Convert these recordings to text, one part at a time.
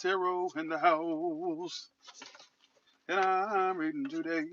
Tarot in the house, and I'm reading today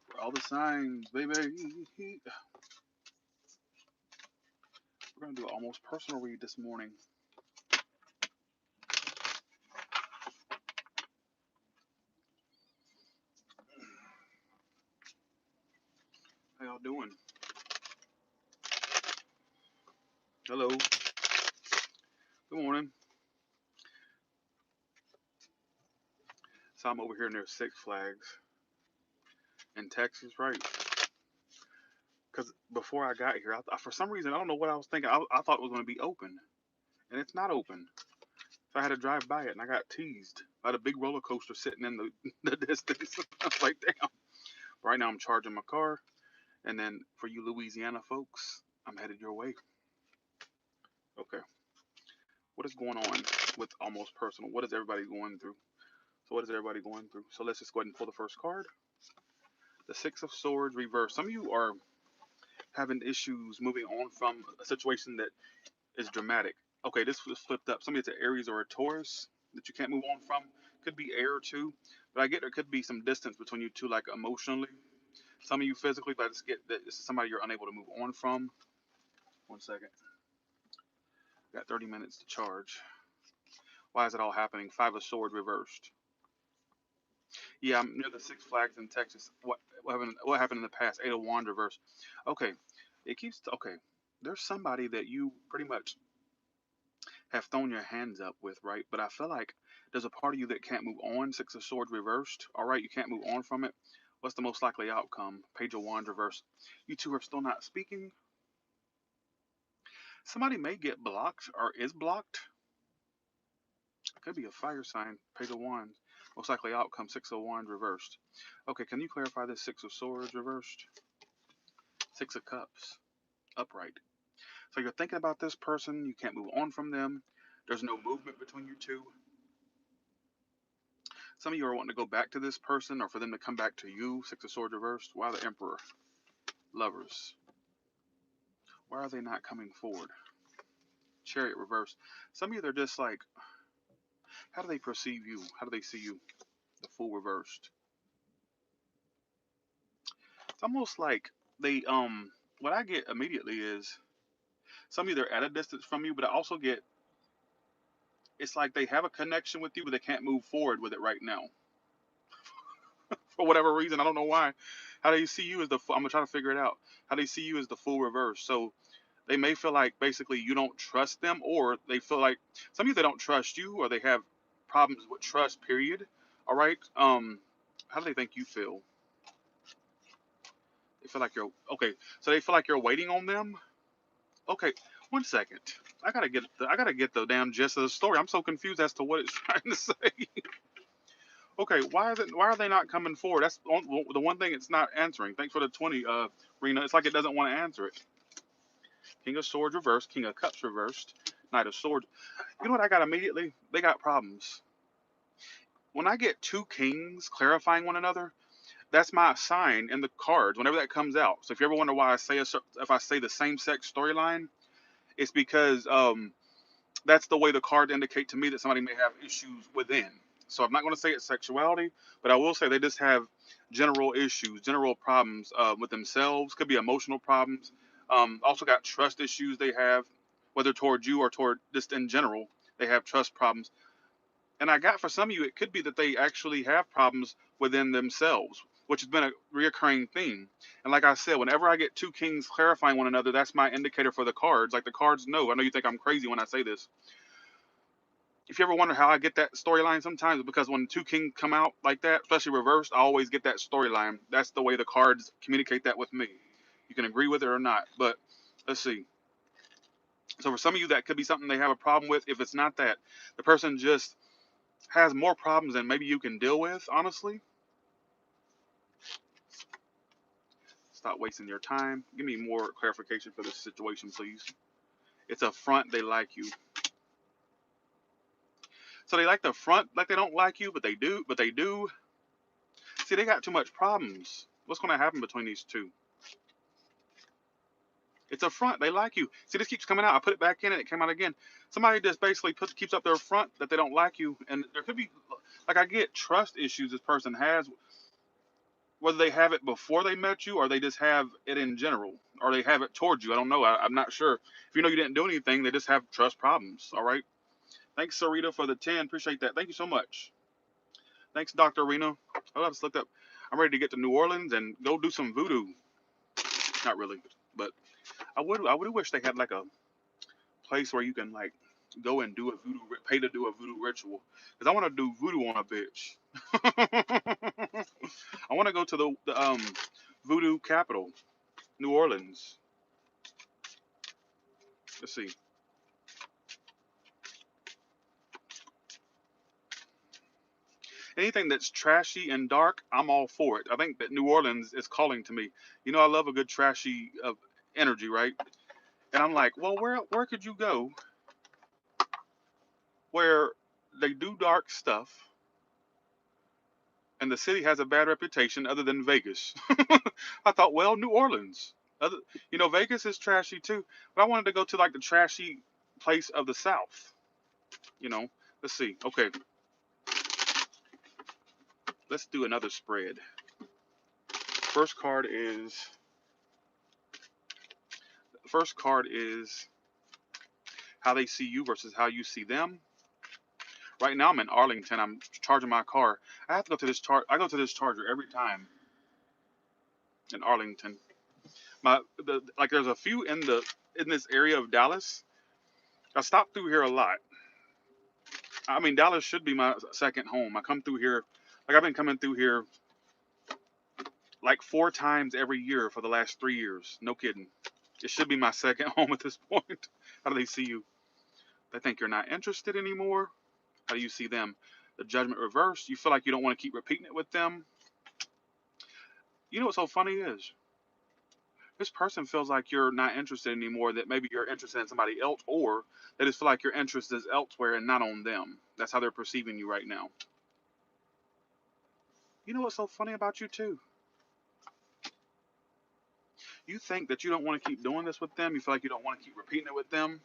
for all the signs, baby. We're gonna do an almost personal read this morning. How y'all doing? Hello. Good morning. So I'm over here near Six Flags in Texas, right? Because before I got here, for some reason I don't know what I was thinking. I thought it was gonna be open, and it's not open. So I had to drive by it, and I got teased by the big roller coaster sitting in the distance. I was like, damn. Right now I'm charging my car, and then for you Louisiana folks, I'm headed your way. Okay. What is going on with almost personal? What is everybody going through? So what is everybody going through? So let's just go ahead and pull the first card. The Six of Swords reverse. Some of you are having issues moving on from a situation that is dramatic. Okay, this was flipped up. Somebody that's an Aries or a Taurus that you can't move on from. Could be air too. But I get there could be some distance between you two, like emotionally. Some of you physically, but I just get that this is somebody you're unable to move on from. 1 second. Got 30 minutes to charge. Why is it all happening? Five of Swords reversed. Yeah, I'm near the Six Flags in Texas. What happened in the past? Eight of Wands reverse. Okay, it keeps okay. There's somebody that you pretty much have thrown your hands up with, right? But I feel like there's a part of you that can't move on. Six of Swords reversed. All right, you can't move on from it. What's the most likely outcome? Page of Wands reversed. You two are still not speaking. Somebody may get blocked or is blocked. Could be a fire sign. Page of Wands. Most likely outcome. Six of Wands reversed. Okay, can you clarify this? Six of Swords reversed. Six of Cups upright. So you're thinking about this person. You can't move on from them. There's no movement between you two. Some of you are wanting to go back to this person or for them to come back to you. Six of Swords reversed. Why the Emperor? Lovers. Why are they not coming forward? Chariot reversed. Some of you, they're just like, how do they perceive you? How do they see you? The Fool reversed. It's almost like they, what I get immediately is some of you, they're at a distance from you, but I also get, it's like they have a connection with you, but they can't move forward with it right now. For whatever reason, I don't know why. How they see you as the I'm gonna try to figure it out. How they see you as the Fool reverse. So they may feel like basically you don't trust them, or they feel like some of you they don't trust you, or they have problems with trust. Period. All right. How do they think you feel? They feel like you're okay. So they feel like you're waiting on them. Okay. 1 second. I gotta get the damn gist of the story. I'm so confused as to what it's trying to say. Okay, why are they not coming forward? That's the one thing it's not answering. Thanks for the 20, Rena. It's like it doesn't want to answer it. King of Swords reversed, King of Cups reversed, Knight of Swords. You know what I got immediately? They got problems. When I get two kings clarifying one another, that's my sign in the cards whenever that comes out. So if you ever wonder why if I say the same sex storyline, it's because that's the way the cards indicate to me that somebody may have issues within. So I'm not going to say it's sexuality, but I will say they just have general issues, general problems with themselves. Could be emotional problems. Also got trust issues they have, whether toward you or toward just in general. They have trust problems. And I got for some of you, it could be that they actually have problems within themselves, which has been a reoccurring theme. And like I said, whenever I get two kings clarifying one another, that's my indicator for the cards. Like the cards know. I know you think I'm crazy when I say this. If you ever wonder how I get that storyline sometimes, it's because when two kings come out like that, especially reversed, I always get that storyline. That's the way the cards communicate that with me. You can agree with it or not, but let's see. So for some of you, that could be something they have a problem with. If it's not that, the person just has more problems than maybe you can deal with, honestly. Stop wasting your time. Give me more clarification for this situation, please. It's a front, they like you. So they like the front like they don't like you, but they do. See, they got too much problems. What's going to happen between these two? It's a front. They like you. See, this keeps coming out. I put it back in and it came out again. Somebody just basically keeps up their front that they don't like you. And there could be, like, I get trust issues this person has, whether they have it before they met you or they just have it in general or they have it towards you. I don't know. I'm not sure. If you know you didn't do anything, they just have trust problems. All right. Thanks, Sarita, for the 10. Appreciate that. Thank you so much. Thanks, Dr. Rena. I just looked up. I'm ready to get to New Orleans and go do some voodoo. Not really, but I would wish they had like a place where you can like go and do a voodoo, pay to do a voodoo ritual. Cause I want to do voodoo on a bitch. I want to go to the voodoo capital, New Orleans. Let's see. Anything that's trashy and dark, I'm all for it. I think that New Orleans is calling to me. You know, I love a good trashy energy, right? And I'm like, well, where could you go where they do dark stuff and the city has a bad reputation other than Vegas? I thought, well, New Orleans. Other, Vegas is trashy too, but I wanted to go to like the trashy place of the South. You know, let's see. Okay, let's do another spread. First card is how they see you versus how you see them. Right now I'm in Arlington. I'm charging my car. I have to go to this I go to this charger every time in Arlington. There's a few in this area of Dallas. I stop through here a lot. I mean, Dallas should be my second home. I come through here, like I've been coming through here like 4 times every year for the last 3 years. No kidding. It should be my second home at this point. How do they see you? They think you're not interested anymore. How do you see them? The judgment reversed. You feel like you don't want to keep repeating it with them. You know what's so funny is this person feels like you're not interested anymore, that maybe you're interested in somebody else, or they just feel like your interest is elsewhere and not on them. That's how they're perceiving you right now. You know what's so funny about you too? You think that you don't want to keep doing this with them. You feel like you don't want to keep repeating it with them.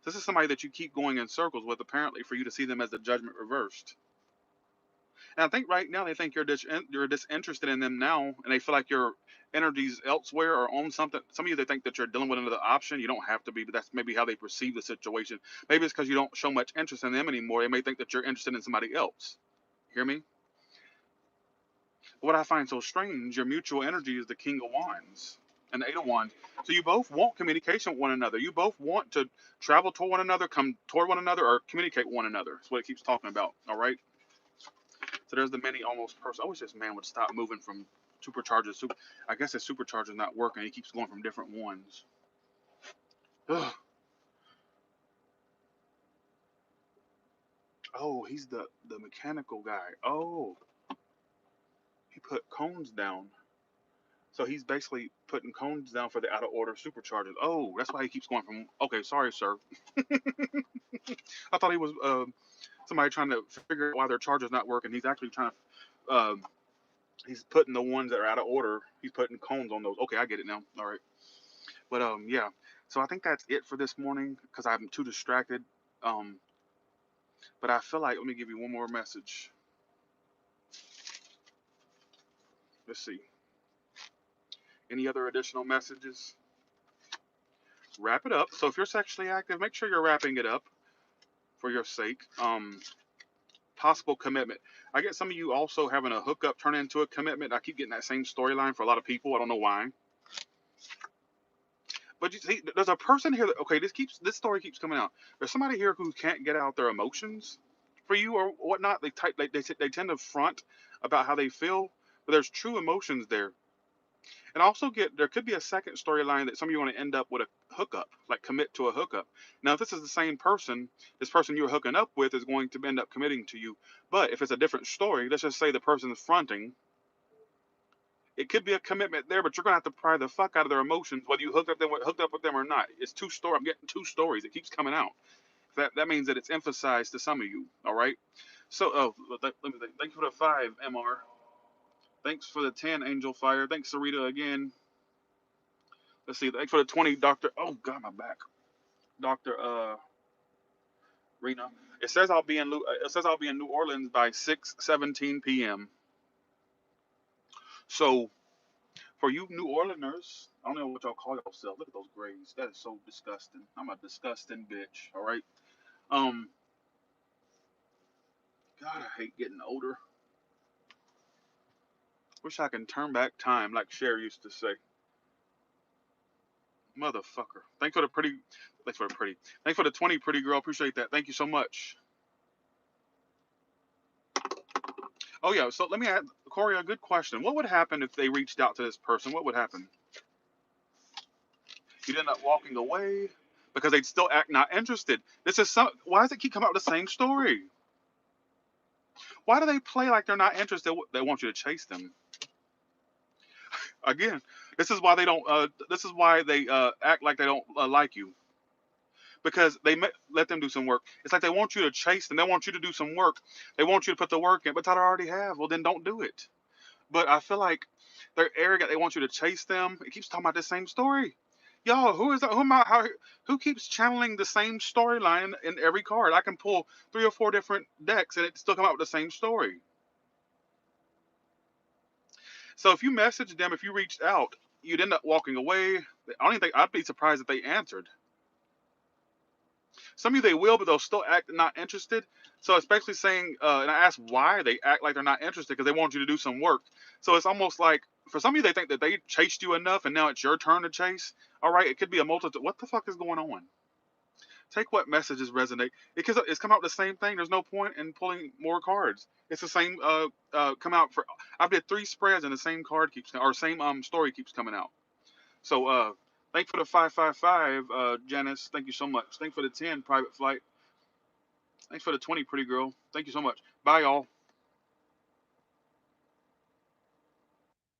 This is somebody that you keep going in circles with, apparently, for you to see them as the judgment reversed. And I think right now they think you're disinterested in them now, and they feel like your energy's elsewhere or on something. Some of you, they think that you're dealing with another option. You don't have to be, but that's maybe how they perceive the situation. Maybe it's because you don't show much interest in them anymore. They may think that you're interested in somebody else. Hear me? What I find so strange, your mutual energy is the King of Wands and the Eight of Wands. So you both want communication with one another. You both want to travel toward one another, come toward one another, or communicate with one another. That's what it keeps talking about. All right. So there's the many almost person. I wish this man would stop moving from supercharger. I guess his supercharger's not working. He keeps going from different ones. Ugh. Oh, he's the mechanical guy. Oh, he put cones down. So he's basically putting cones down for the out of order superchargers. Oh, that's why he keeps going from. Okay, sorry, sir. I thought he was somebody trying to figure out why their charger's not working. He's actually trying to. He's putting the ones that are out of order. He's putting cones on those. Okay, I get it now. All right. But yeah. So I think that's it for this morning because I'm too distracted. Um, but I feel like let me give you one more message. Let's see. Any other additional messages? Wrap it up. So if you're sexually active, make sure you're wrapping it up for your sake. Possible commitment. I get some of you also having a hookup turn into a commitment. I keep getting that same storyline for a lot of people. I don't know why. But you see, there's a person here that okay, this story keeps coming out. There's somebody here who can't get out their emotions for you or whatnot. They tend to front about how they feel, but there's true emotions there. And also there could be a second storyline that some of you want to end up with a hookup, like commit to a hookup. Now, if this is the same person, this person you're hooking up with is going to end up committing to you. But if it's a different story, let's just say the person is fronting, it could be a commitment there, but you're gonna have to pry the fuck out of their emotions, whether you hooked up with them or not. It's two story. I'm getting two stories. It keeps coming out. That means that it's emphasized to some of you. All right. So, let me think. Thanks for the 5, Mr. Thanks for the 10, Angel Fire. Thanks, Sarita, again. Let's see. Thanks for the 20, Doctor. Oh God, my back, Doctor Rena. It says I'll be in New Orleans by 6:17 p.m. So for you New Orleaners, I don't know what y'all call yourself. Look at those grades. That is so disgusting. I'm a disgusting bitch. All right. Um. God, I hate getting older. Wish I can turn back time like Cher used to say. Motherfucker. Thanks for the pretty. Thanks for the pretty. Thanks for the 20, pretty girl. Appreciate that. Thank you so much. Oh yeah. So let me ask Corey a good question. What would happen if they reached out to this person? What would happen? You'd end up walking away because they'd still act not interested. This is so. Why does it keep coming out with the same story? Why do they play like they're not interested? They want you to chase them. Again, this is why they don't. This is why they act like they don't like you, because let them do some work. It's like they want you to chase them. They want you to do some work. They want you to put the work in, but I already have. Well, then don't do it. But I feel like they're arrogant. They want you to chase them. It keeps talking about the same story. Y'all, who is that? Who keeps channeling the same storyline in every card? I can pull 3 or 4 different decks and it still come out with the same story. So if you messaged them, if you reached out, you'd end up walking away. I don't even think I'd be surprised if they answered. Some of you they will, but they'll still act not interested. So especially saying, and I asked why they act like they're not interested because they want you to do some work. So it's almost like for some of you they think that they chased you enough and now it's your turn to chase. All right, it could be a multitude. What the fuck is going on? Take what messages resonate because it's come out the same thing. There's no point in pulling more cards. It's the same. Come out for. I did 3 spreads and the same card keeps or same story keeps coming out. So thank for the 555, Janice. Thank you so much. Thank for the 10, Private Flight. Thanks for the 20, pretty girl. Thank you so much. Bye, y'all.